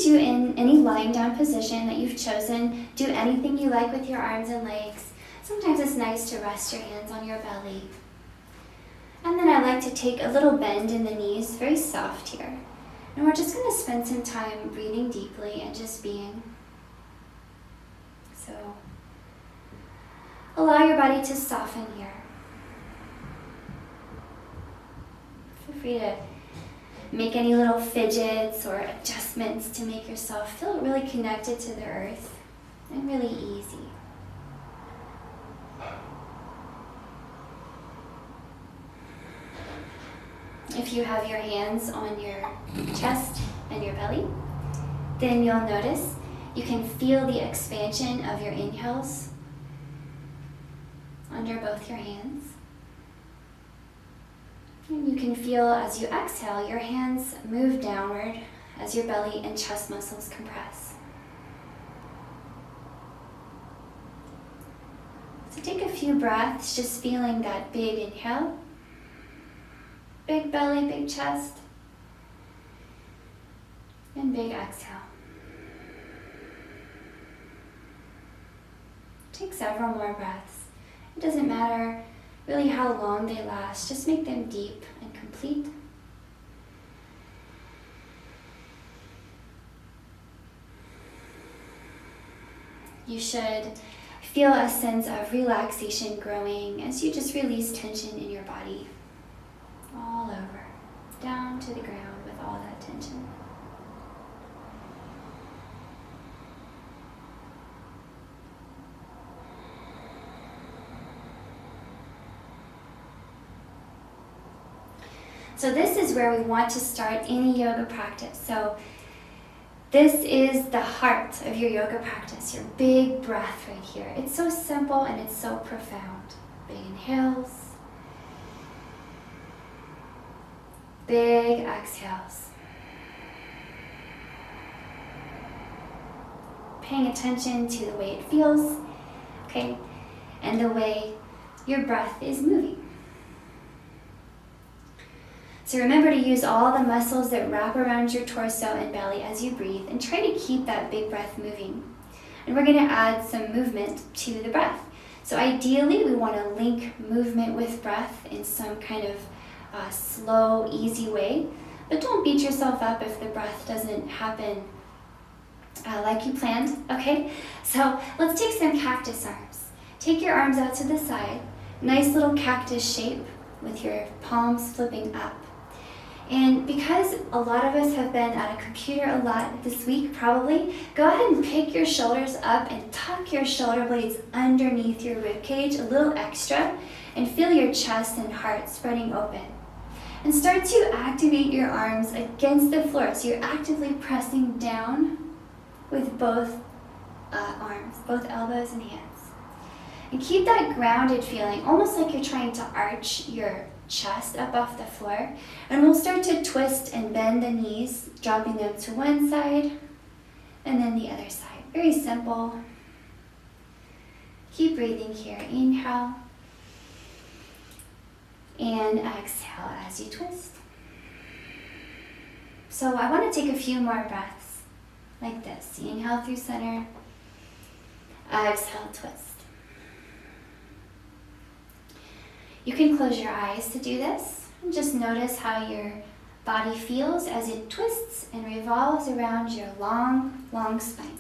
meet you in any lying down position that you've chosen. Do anything you like with your arms and legs. Sometimes it's nice to rest your hands on your belly. And then I like to take a little bend in the knees, very soft here. And we're just going to spend some time breathing deeply and just being. So allow your body to soften here. Feel free to make any little fidgets or adjustments to make yourself feel really connected to the earth and really easy. If you have your hands on your chest and your belly, then you'll notice you can feel the expansion of your inhales under both your hands. And you can feel as you exhale, your hands move downward as your belly and chest muscles compress. So take a few breaths, just feeling that big inhale, big belly, big chest, and big exhale. Take several more breaths. It doesn't matter really how long they last, just make them deep and complete. You should feel a sense of relaxation growing as you just release tension in your body. All over, down to the ground with all that tension. So this is where we want to start any yoga practice. So this is the heart of your yoga practice, your big breath right here. It's so simple and it's so profound. Big inhales. Big exhales. Paying attention to the way it feels, okay, and the way your breath is moving. So remember to use all the muscles that wrap around your torso and belly as you breathe, and try to keep that big breath moving. And we're going to add some movement to the breath. So ideally, we want to link movement with breath in some kind of slow, easy way. But don't beat yourself up if the breath doesn't happen like you planned, okay? So let's take some cactus arms. Take your arms out to the side, nice little cactus shape with your palms flipping up. And because a lot of us have been at a computer a lot this week, probably, go ahead and pick your shoulders up and tuck your shoulder blades underneath your rib cage a little extra, and feel your chest and heart spreading open. And start to activate your arms against the floor. So you're actively pressing down with both arms, both elbows and hands. And keep that grounded feeling, almost like you're trying to arch your chest up off the floor. And we'll start to twist and bend the knees, dropping them to one side and then the other side. Very simple. Keep breathing here. Inhale and exhale as you twist. So I want to take a few more breaths like this. Inhale through center, exhale, twist. You can close your eyes to do this and just notice how your body feels as it twists and revolves around your long, long spine.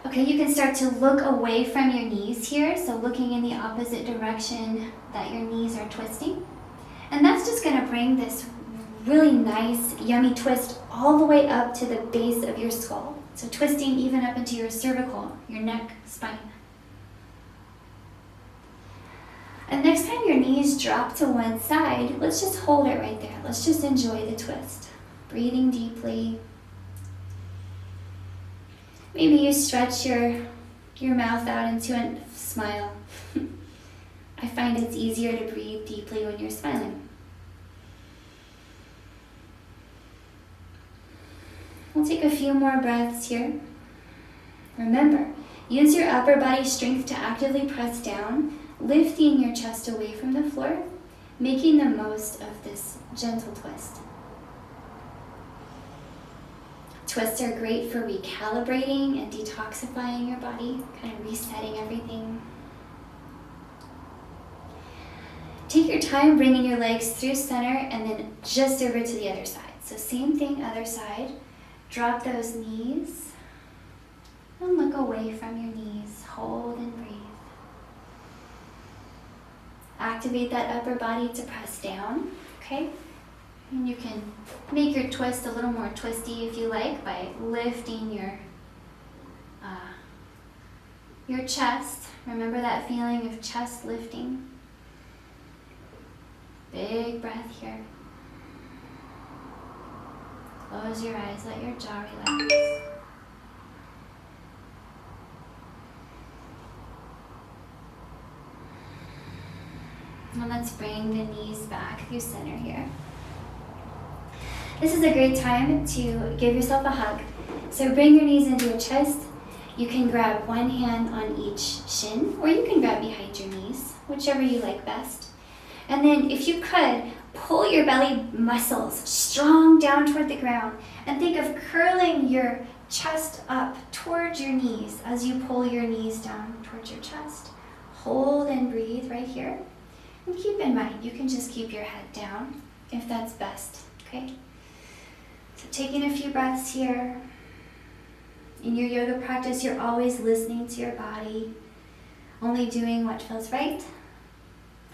Okay, you can start to look away from your knees here, so looking in the opposite direction that your knees are twisting. And that's just going to bring this really nice, yummy twist all the way up to the base of your skull. So twisting even up into your cervical, your neck, spine. And next time your knees drop to one side, let's just hold it right there. Let's just enjoy the twist. Breathing deeply. Maybe you stretch your mouth out into a smile. I find it's easier to breathe deeply when you're smiling. We'll take a few more breaths here. Remember, use your upper body strength to actively press down, lifting your chest away from the floor, making the most of this gentle twist. Twists are great for recalibrating and detoxifying your body, kind of resetting everything. Take your time bringing your legs through center and then just over to the other side. So same thing, other side. Drop those knees and look away from your knees. Hold and breathe. Activate that upper body to press down, okay? And you can make your twist a little more twisty if you like by lifting your chest. Remember that feeling of chest lifting. Big breath here. Close your eyes, let your jaw relax. And let's bring the knees back through center here. This is a great time to give yourself a hug. So bring your knees into your chest. You can grab one hand on each shin, or you can grab behind your knees, whichever you like best. And then if you could, pull your belly muscles strong down toward the ground and think of curling your chest up towards your knees as you pull your knees down towards your chest. Hold and breathe right here. And keep in mind, you can just keep your head down if that's best, okay? So taking a few breaths here. In your yoga practice, you're always listening to your body, only doing what feels right,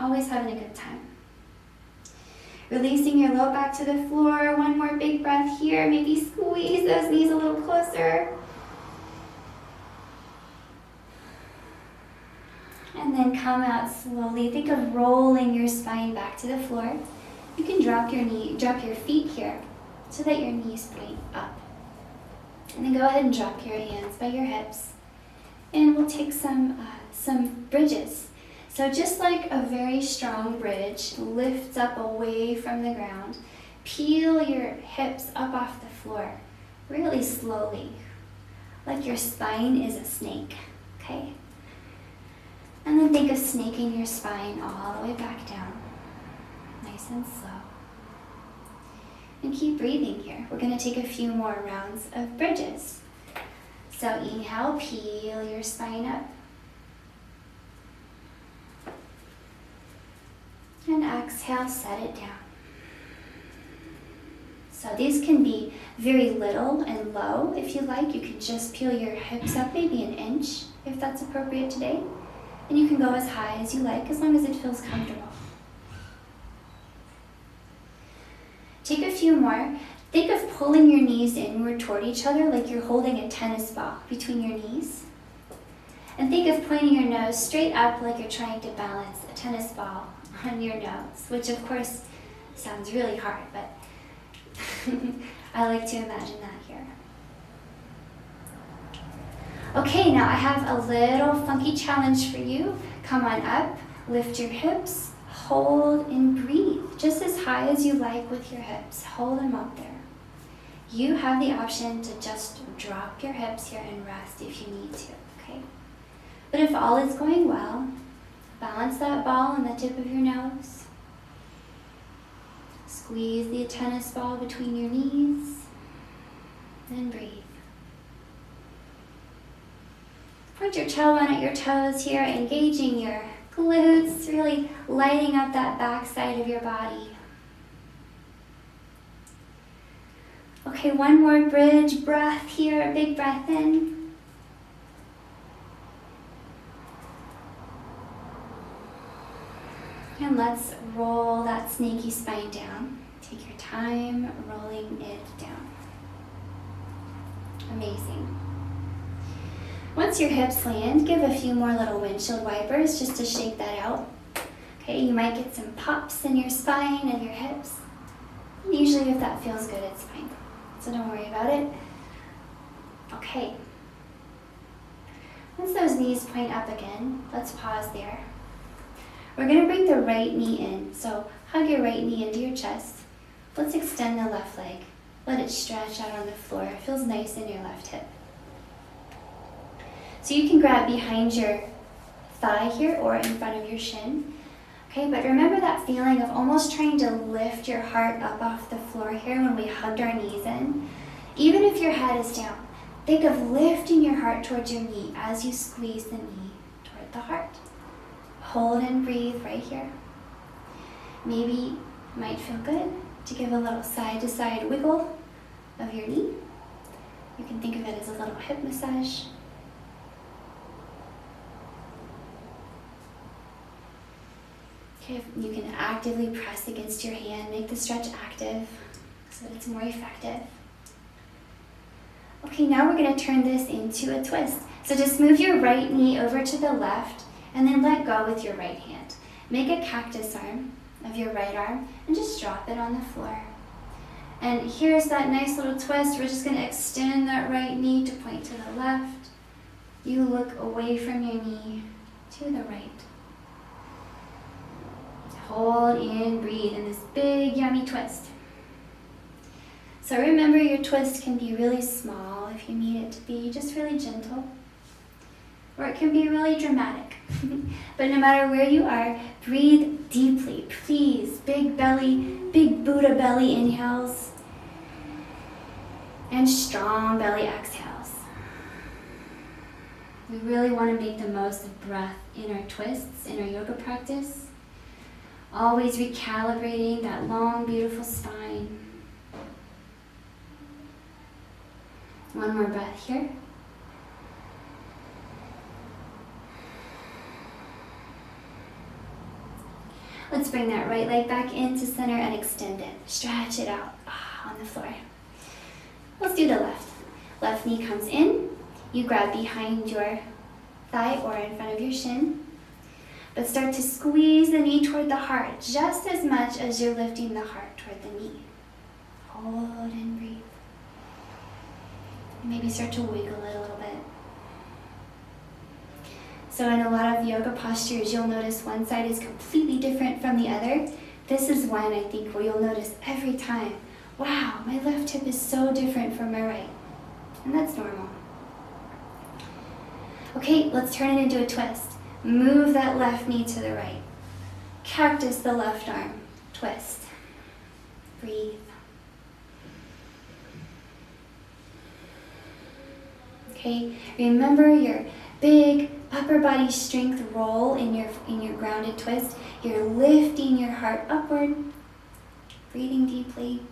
always having a good time. Releasing your low back to the floor. One more big breath here. Maybe squeeze those knees a little closer. And then come out slowly. Think of rolling your spine back to the floor. You can drop your feet here so that your knees point up. And then go ahead and drop your hands by your hips. And we'll take some bridges. So just like a very strong bridge lifts up away from the ground, peel your hips up off the floor really slowly, like your spine is a snake, okay? And then think of snaking your spine all the way back down, nice and slow. And keep breathing here. We're going to take a few more rounds of bridges. So inhale, peel your spine up. And exhale, set it down. So these can be very little and low if you like. You can just peel your hips up maybe an inch if that's appropriate today. And you can go as high as you like as long as it feels comfortable. Take a few more. Think of pulling your knees inward toward each other like you're holding a tennis ball between your knees. And think of pointing your nose straight up like you're trying to balance a tennis ball on your nose, which of course sounds really hard, but I like to imagine that here. Okay, now I have a little funky challenge for you. Come on up, lift your hips, hold and breathe, just as high as you like with your hips. Hold them up there. You have the option to just drop your hips here and rest if you need to, okay? But if all is going well, balance that ball on the tip of your nose. Squeeze the tennis ball between your knees. And breathe. Point your tailbone at your toes here, engaging your glutes, really lighting up that back side of your body. Okay, one more bridge breath here, big breath in. And let's roll that snaky spine down. Take your time rolling it down. Amazing. Once your hips land, give a few more little windshield wipers just to shake that out. Okay, you might get some pops in your spine and your hips. And usually if that feels good, it's fine. So don't worry about it. Okay. Once those knees point up again, let's pause there. We're going to bring the right knee in. So hug your right knee into your chest. Let's extend the left leg. Let it stretch out on the floor. It feels nice in your left hip. So you can grab behind your thigh here or in front of your shin. Okay, but remember that feeling of almost trying to lift your heart up off the floor here when we hugged our knees in. Even if your head is down, think of lifting your heart towards your knee as you squeeze the knee toward the heart. Hold and breathe right here. Maybe it might feel good to give a little side-to-side wiggle of your knee. You can think of it as a little hip massage. Okay, you can actively press against your hand, make the stretch active so that it's more effective. Okay, now we're going to turn this into a twist. So just move your right knee over to the left and then let go with your right hand. Make a cactus arm of your right arm and just drop it on the floor. And here's that nice little twist. We're just going to extend that right knee to point to the left. You look away from your knee to the right. Hold and breathe in this big, yummy twist. So remember, your twist can be really small if you need it to be just really gentle, or it can be really dramatic. But no matter where you are, breathe deeply, please. Big belly, big Buddha belly inhales, and strong belly exhales. We really want to make the most of breath in our twists, in our yoga practice. Always recalibrating that long, beautiful spine. One more breath here. Let's bring that right leg back into center and extend it. Stretch it out on the floor. Let's do the left. Left knee comes in. You grab behind your thigh or in front of your shin. But start to squeeze the knee toward the heart just as much as you're lifting the heart toward the knee. Hold and breathe. Maybe start to wiggle it a little bit. So in a lot of yoga postures, you'll notice one side is completely different from the other. This is one, I think, where you'll notice every time, wow, my left hip is so different from my right. And that's normal. Okay, let's turn it into a twist. Move that left knee to the right. Cactus the left arm. Twist. Breathe. Okay, remember your big upper body strength roll in your grounded twist. You're lifting your heart upward, breathing deeply.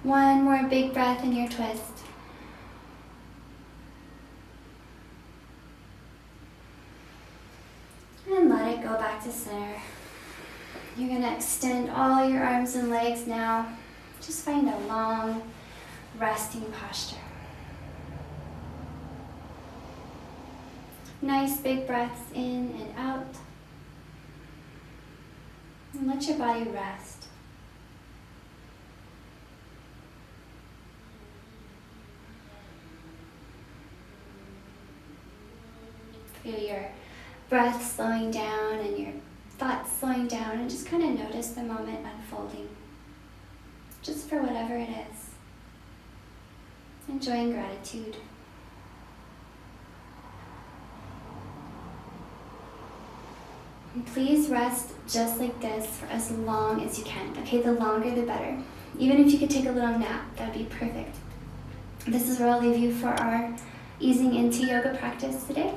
One more big breath in your twist. And let it go back to center. You're going to extend all your arms and legs now. Just find a long, resting posture. Nice big breaths in and out. And let your body rest. Feel your breath slowing down and your thoughts slowing down, and just kind of notice the moment unfolding, just for whatever it is. Enjoying gratitude. And please rest just like this for as long as you can. Okay, the longer the better. Even if you could take a little nap, that would be perfect. This is where I'll leave you for our easing into yoga practice today.